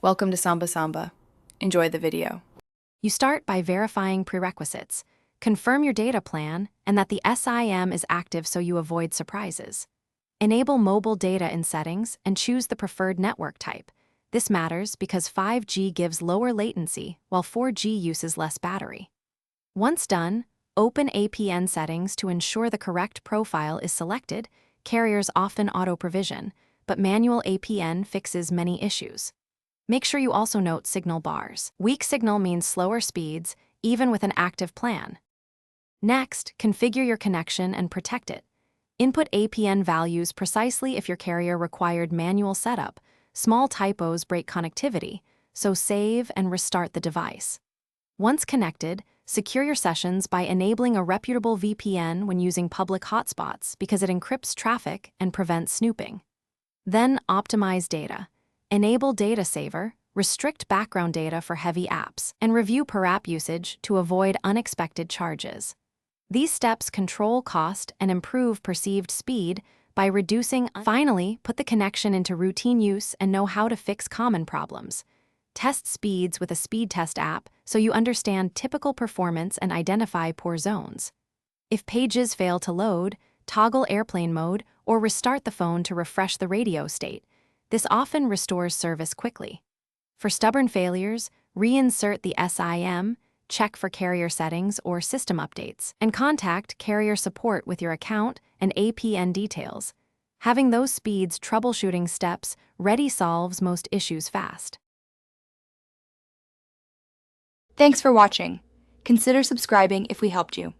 Welcome to Samba Samba. Enjoy the video. You start by verifying prerequisites. Confirm your data plan and that the SIM is active so you avoid surprises. Enable mobile data in settings and choose the preferred network type. This matters because 5G gives lower latency while 4G uses less battery. Once done, open APN settings to ensure the correct profile is selected. Carriers often auto-provision, but manual APN fixes many issues. Make sure you also note signal bars. Weak signal means slower speeds, even with an active plan. Next, configure your connection and protect it. Input APN values precisely if your carrier required manual setup. Small typos break connectivity, so save and restart the device. Once connected, secure your sessions by enabling a reputable VPN when using public hotspots because it encrypts traffic and prevents snooping. Then optimize data. Enable Data Saver, restrict background data for heavy apps, and review per app usage to avoid unexpected charges. These steps control cost and improve perceived speed by reducing. Finally, put the connection into routine use and know how to fix common problems. Test speeds with a speed test app so you understand typical performance and identify poor zones. If pages fail to load, toggle airplane mode or restart the phone to refresh the radio state. This often restores service quickly. For stubborn failures, reinsert the SIM, check for carrier settings or system updates, and contact carrier support with your account and APN details. Having those speeds troubleshooting steps ready solves most issues fast. Thanks for watching. Consider subscribing if we helped you.